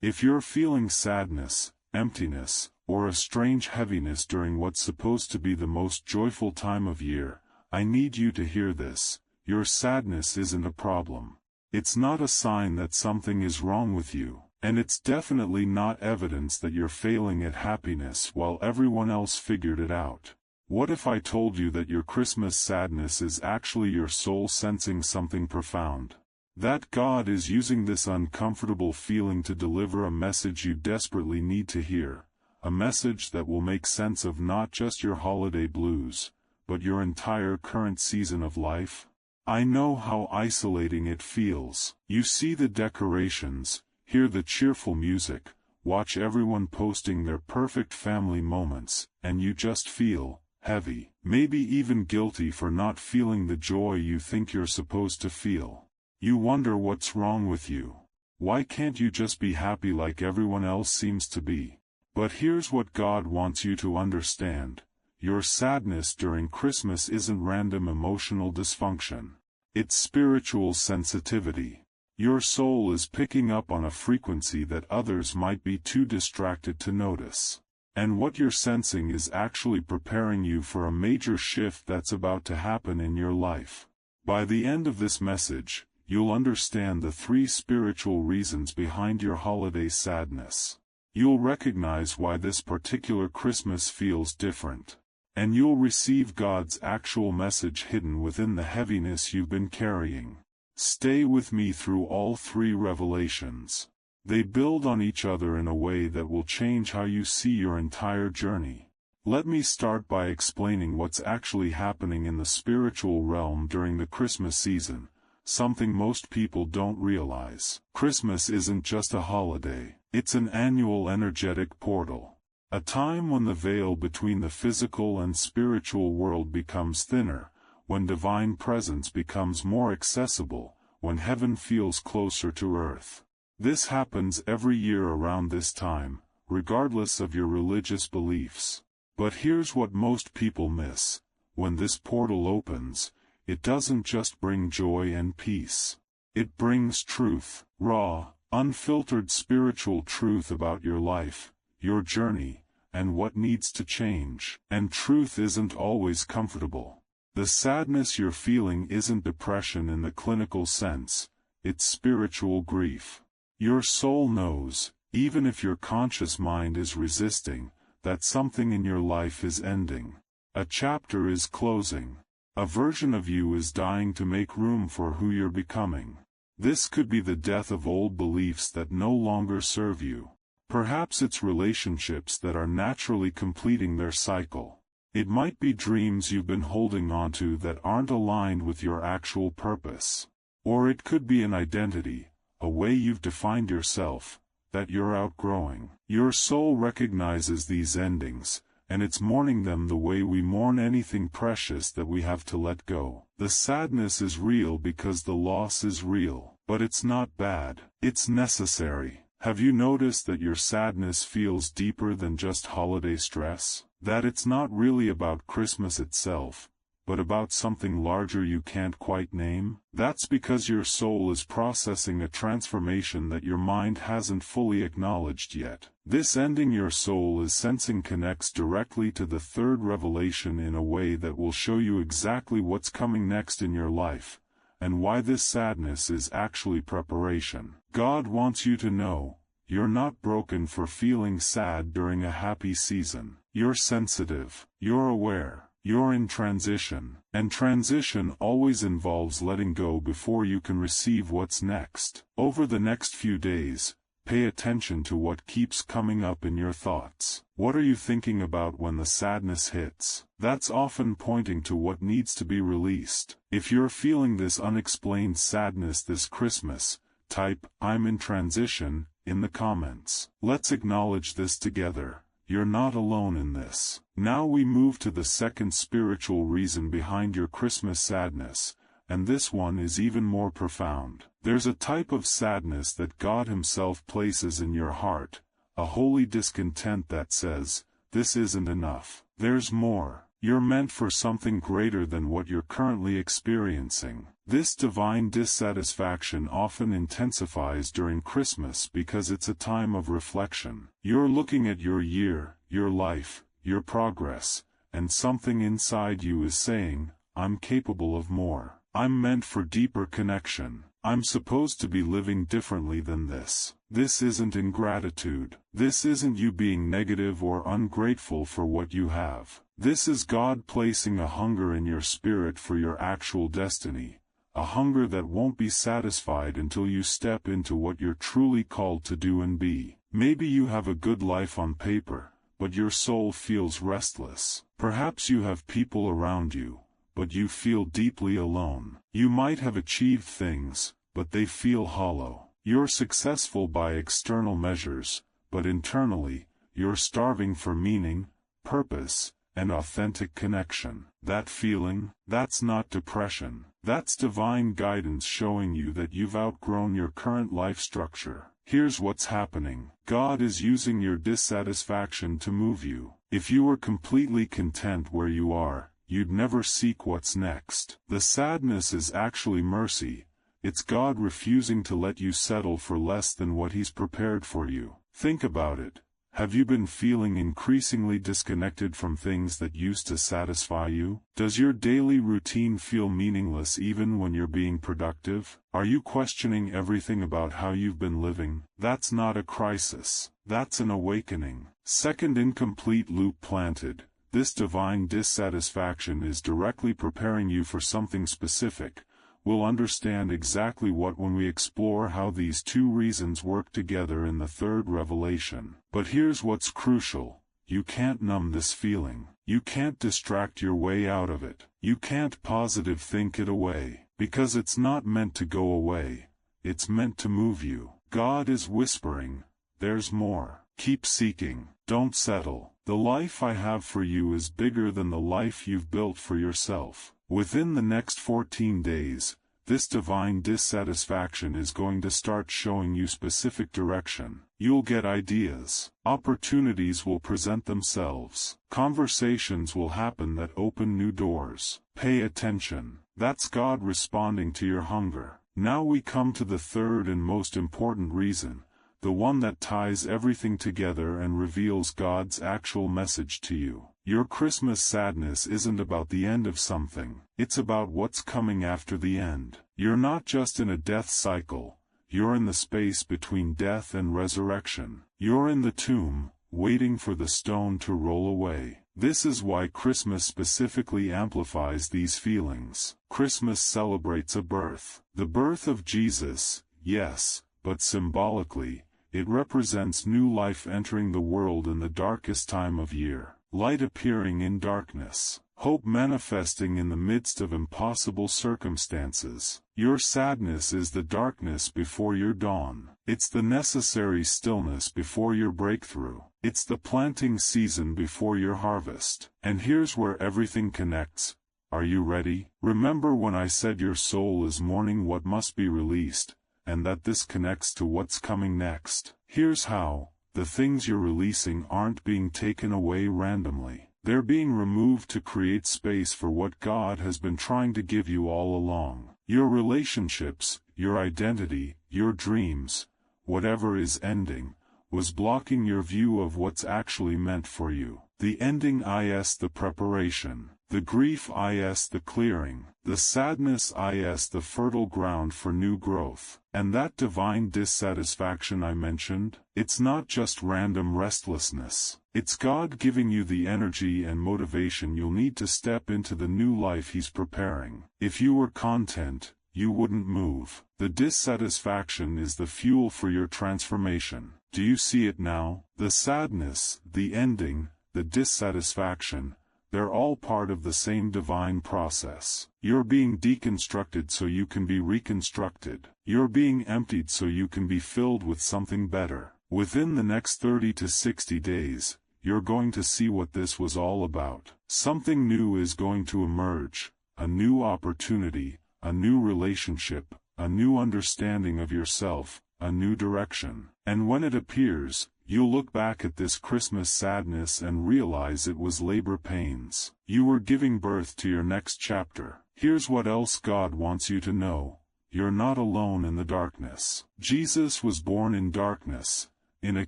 If you're feeling sadness, emptiness, or a strange heaviness during what's supposed to be the most joyful time of year, I need you to hear this. Your sadness isn't a problem. It's not a sign that something is wrong with you, and it's definitely not evidence that you're failing at happiness while everyone else figured it out. What if I told you that your Christmas sadness is actually your soul sensing something profound? That God is using this uncomfortable feeling to deliver a message you desperately need to hear, a message that will make sense of not just your holiday blues, but your entire current season of life? I know how isolating it feels. You see the decorations, hear the cheerful music, watch everyone posting their perfect family moments, and you just feel heavy, maybe even guilty for not feeling the joy you think you're supposed to feel. You wonder what's wrong with you. Why can't you just be happy like everyone else seems to be? But here's what God wants you to understand. Your sadness during Christmas isn't random emotional dysfunction. It's spiritual sensitivity. Your soul is picking up on a frequency that others might be too distracted to notice. And what you're sensing is actually preparing you for a major shift that's about to happen in your life. By the end of this message, you'll understand the 3 spiritual reasons behind your holiday sadness. You'll recognize why this particular Christmas feels different. And you'll receive God's actual message hidden within the heaviness you've been carrying. Stay with me through all 3 revelations. They build on each other in a way that will change how you see your entire journey. Let me start by explaining what's actually happening in the spiritual realm during the Christmas season, something most people don't realize. Christmas isn't just a holiday, it's an annual energetic portal. A time when the veil between the physical and spiritual world becomes thinner, when divine presence becomes more accessible, when heaven feels closer to earth. This happens every year around this time, regardless of your religious beliefs. But here's what most people miss. When this portal opens, it doesn't just bring joy and peace. It brings truth, raw, unfiltered spiritual truth about your life, your journey, and what needs to change. And truth isn't always comfortable. The sadness you're feeling isn't depression in the clinical sense, it's spiritual grief. Your soul knows, even if your conscious mind is resisting, that something in your life is ending. A chapter is closing. A version of you is dying to make room for who you're becoming. This could be the death of old beliefs that no longer serve you. Perhaps it's relationships that are naturally completing their cycle. It might be dreams you've been holding onto that aren't aligned with your actual purpose. Or it could be an identity, a way you've defined yourself, that you're outgrowing. Your soul recognizes these endings, and it's mourning them the way we mourn anything precious that we have to let go. The sadness is real because the loss is real, but it's not bad. It's necessary. Have you noticed that your sadness feels deeper than just holiday stress? That it's not really about Christmas itself, but about something larger you can't quite name? That's because your soul is processing a transformation that your mind hasn't fully acknowledged yet. This ending your soul is sensing connects directly to the 3rd revelation in a way that will show you exactly what's coming next in your life, and why this sadness is actually preparation. God wants you to know, you're not broken for feeling sad during a happy season. You're sensitive, you're aware, you're in transition, and transition always involves letting go before you can receive what's next. Over the next few days, pay attention to what keeps coming up in your thoughts. What are you thinking about when the sadness hits? That's often pointing to what needs to be released. If you're feeling this unexplained sadness this Christmas, type, "I'm in transition," in the comments. Let's acknowledge this together. You're not alone in this. Now we move to the 2nd spiritual reason behind your Christmas sadness, and this one is even more profound. There's a type of sadness that God Himself places in your heart, a holy discontent that says, "This isn't enough. There's more." You're meant for something greater than what you're currently experiencing. This divine dissatisfaction often intensifies during Christmas because it's a time of reflection. You're looking at your year, your life, your progress, and something inside you is saying, I'm capable of more. I'm meant for deeper connection. I'm supposed to be living differently than this. This isn't ingratitude. This isn't you being negative or ungrateful for what you have. This is God placing a hunger in your spirit for your actual destiny, a hunger that won't be satisfied until you step into what you're truly called to do and be. Maybe you have a good life on paper, but your soul feels restless. Perhaps you have people around you, but you feel deeply alone. You might have achieved things, but they feel hollow. You're successful by external measures, but internally, you're starving for meaning, purpose, and authentic connection. That feeling, that's not depression. That's divine guidance showing you that you've outgrown your current life structure. Here's what's happening. God is using your dissatisfaction to move you. If you were completely content where you are, you'd never seek what's next. The sadness is actually mercy. It's God refusing to let you settle for less than what He's prepared for you. Think about it. Have you been feeling increasingly disconnected from things that used to satisfy you? Does your daily routine feel meaningless even when you're being productive? Are you questioning everything about how you've been living? That's not a crisis. That's an awakening. Second incomplete loop planted. This divine dissatisfaction is directly preparing you for something specific. We'll understand exactly what when we explore how these two reasons work together in the third revelation. But here's what's crucial. You can't numb this feeling. You can't distract your way out of it. You can't positive think it away. Because it's not meant to go away. It's meant to move you. God is whispering, there's more. Keep seeking. Don't settle. The life I have for you is bigger than the life you've built for yourself. Within the next 14 days, this divine dissatisfaction is going to start showing you specific direction. You'll get ideas. Opportunities will present themselves. Conversations will happen that open new doors. Pay attention. That's God responding to your hunger. Now we come to the third and most important reason, the one that ties everything together and reveals God's actual message to you. Your Christmas sadness isn't about the end of something, it's about what's coming after the end. You're not just in a death cycle, you're in the space between death and resurrection. You're in the tomb, waiting for the stone to roll away. This is why Christmas specifically amplifies these feelings. Christmas celebrates a birth. The birth of Jesus, yes, but symbolically, it represents new life entering the world in the darkest time of year. Light appearing in darkness. Hope manifesting in the midst of impossible circumstances. Your sadness is the darkness before your dawn. It's the necessary stillness before your breakthrough. It's the planting season before your harvest. And here's where everything connects. Are you ready? Remember when I said your soul is mourning what must be released, and that this connects to what's coming next? Here's how. The things you're releasing aren't being taken away randomly. They're being removed to create space for what God has been trying to give you all along. Your relationships, your identity, your dreams, whatever is ending, was blocking your view of what's actually meant for you. The ending is the preparation. The grief is the clearing. The sadness is the fertile ground for new growth. And that divine dissatisfaction I mentioned, it's not just random restlessness. It's God giving you the energy and motivation you'll need to step into the new life He's preparing. If you were content, you wouldn't move. The dissatisfaction is the fuel for your transformation. Do you see it now? The sadness, the ending, the dissatisfaction, they're all part of the same divine process. You're being deconstructed so you can be reconstructed. You're being emptied so you can be filled with something better. Within the next 30 to 60 days, you're going to see what this was all about. Something new is going to emerge, a new opportunity, a new relationship, a new understanding of yourself, a new direction. And when it appears, you'll look back at this Christmas sadness and realize it was labor pains. You were giving birth to your next chapter. Here's what else God wants you to know. You're not alone in the darkness. Jesus was born in darkness, in a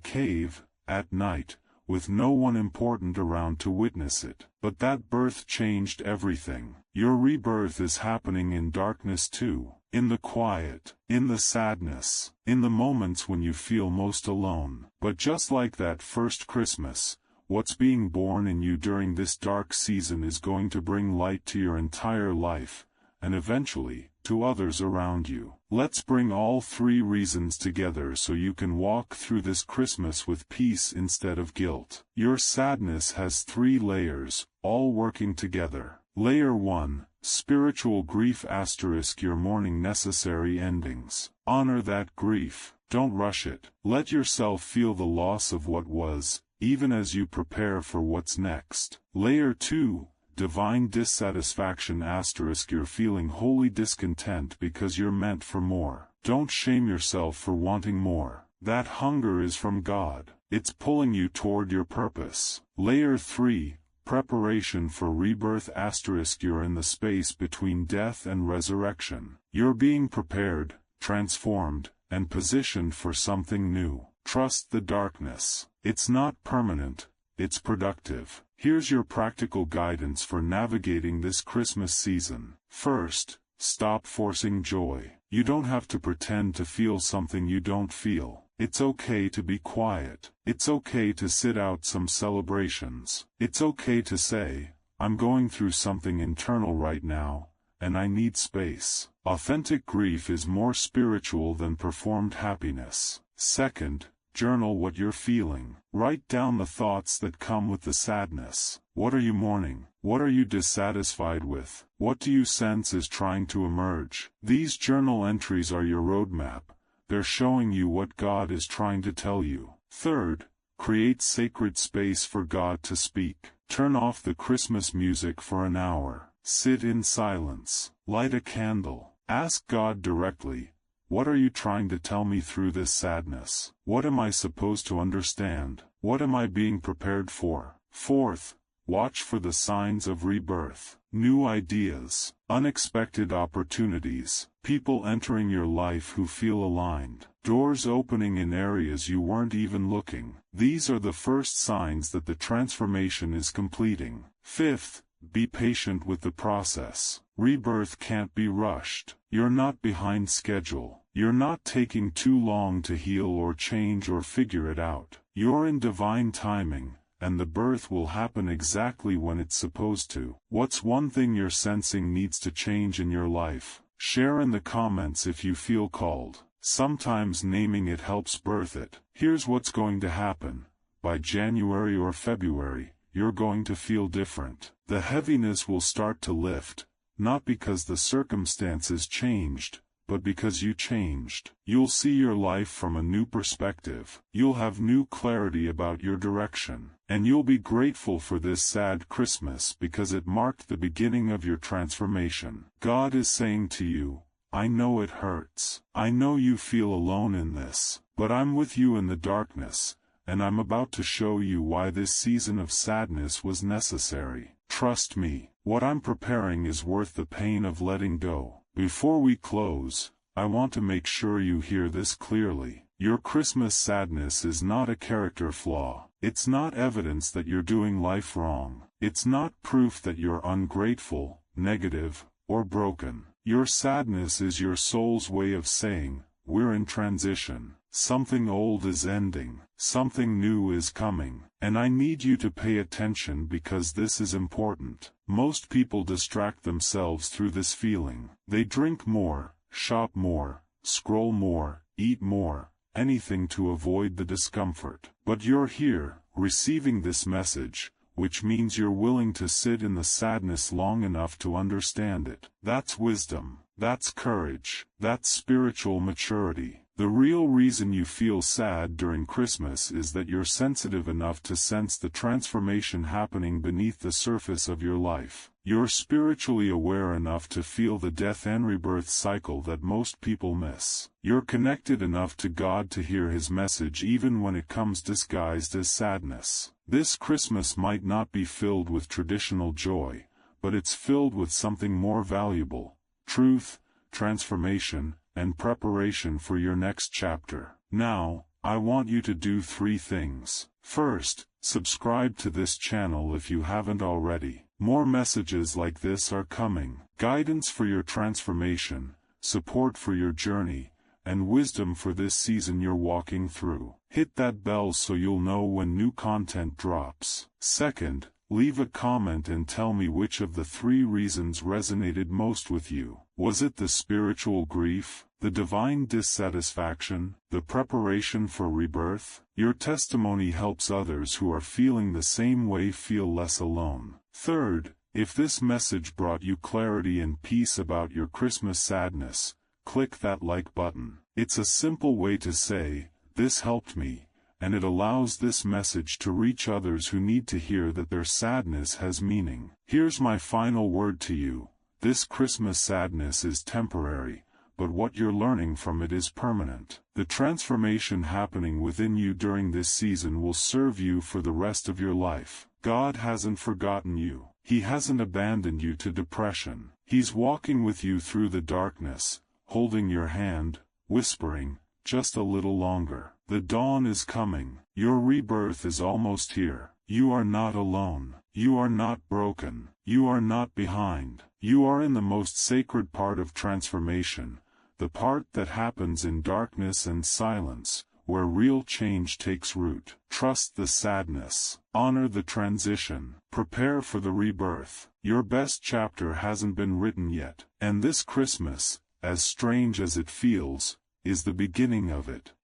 cave, at night, with no one important around to witness it. But that birth changed everything. Your rebirth is happening in darkness too. In the quiet, in the sadness, in the moments when you feel most alone. But just like that first Christmas, what's being born in you during this dark season is going to bring light to your entire life, and eventually, to others around you. Let's bring all three reasons together so you can walk through this Christmas with peace instead of guilt. Your sadness has 3 layers, all working together. Layer 1, spiritual grief * your mourning necessary endings. Honor that grief. Don't rush it. Let yourself feel the loss of what was, even as you prepare for what's next. Layer 2, divine dissatisfaction * you're feeling holy discontent because you're meant for more. Don't shame yourself for wanting more. That hunger is from God. It's pulling you toward your purpose. Layer 3, preparation for rebirth * you're in the space between death and resurrection. You're being prepared, transformed, and positioned for something new. Trust the darkness. It's not permanent, it's productive. Here's your practical guidance for navigating this Christmas season. First, stop forcing joy. You don't have to pretend to feel something you don't feel. It's okay to be quiet. It's okay to sit out some celebrations. It's okay to say, I'm going through something internal right now, and I need space. Authentic grief is more spiritual than performed happiness. Second, journal what you're feeling. Write down the thoughts that come with the sadness. What are you mourning? What are you dissatisfied with? What do you sense is trying to emerge? These journal entries are your roadmap. They're showing you what God is trying to tell you. Third, create sacred space for God to speak. Turn off the Christmas music for an hour. Sit in silence. Light a candle. Ask God directly, what are you trying to tell me through this sadness? What am I supposed to understand? What am I being prepared for? Fourth, watch for the signs of rebirth. New ideas, unexpected opportunities, people entering your life who feel aligned, doors opening in areas you weren't even looking. These are the first signs that the transformation is completing. Fifth, be patient with the process. Rebirth can't be rushed. You're not behind schedule. You're not taking too long to heal or change or figure it out. You're in divine timing, and the birth will happen exactly when it's supposed to. What's one thing you're sensing needs to change in your life? Share in the comments if you feel called. Sometimes naming it helps birth it. Here's what's going to happen. By January or February, you're going to feel different. The heaviness will start to lift, not because the circumstances changed, but because you changed. You'll see your life from a new perspective. You'll have new clarity about your direction. And you'll be grateful for this sad Christmas because it marked the beginning of your transformation. God is saying to you, I know it hurts. I know you feel alone in this, but I'm with you in the darkness, and I'm about to show you why this season of sadness was necessary. Trust me, what I'm preparing is worth the pain of letting go. Before we close, I want to make sure you hear this clearly. Your Christmas sadness is not a character flaw. It's not evidence that you're doing life wrong. It's not proof that you're ungrateful, negative, or broken. Your sadness is your soul's way of saying, we're in transition. Something old is ending. Something new is coming. And I need you to pay attention because this is important. Most people distract themselves through this feeling. They drink more, shop more, scroll more, eat more, anything to avoid the discomfort. But you're here, receiving this message, which means you're willing to sit in the sadness long enough to understand it. That's wisdom. That's courage. That's spiritual maturity. The real reason you feel sad during Christmas is that you're sensitive enough to sense the transformation happening beneath the surface of your life. You're spiritually aware enough to feel the death and rebirth cycle that most people miss. You're connected enough to God to hear His message even when it comes disguised as sadness. This Christmas might not be filled with traditional joy, but it's filled with something more valuable: truth, transformation, and preparation for your next chapter. Now, I want you to do 3 things. First, subscribe to this channel if you haven't already. More messages like this are coming. Guidance for your transformation, support for your journey, and wisdom for this season you're walking through. Hit that bell so you'll know when new content drops. Second, leave a comment and tell me which of the 3 reasons resonated most with you. Was it the spiritual grief, the divine dissatisfaction, the preparation for rebirth? Your testimony helps others who are feeling the same way feel less alone. Third, if this message brought you clarity and peace about your Christmas sadness, click that like button. It's a simple way to say, "This helped me," and it allows this message to reach others who need to hear that their sadness has meaning. Here's my final word to you: this Christmas sadness is temporary, but what you're learning from it is permanent. The transformation happening within you during this season will serve you for the rest of your life. God hasn't forgotten you. He hasn't abandoned you to depression. He's walking with you through the darkness, holding your hand, whispering, "Just a little longer. The dawn is coming. Your rebirth is almost here. You are not alone. You are not broken. You are not behind. You are in the most sacred part of transformation, the part that happens in darkness and silence, where real change takes root. Trust the sadness. Honor the transition. Prepare for the rebirth. Your best chapter hasn't been written yet, and this Christmas, as strange as it feels, is the beginning of it.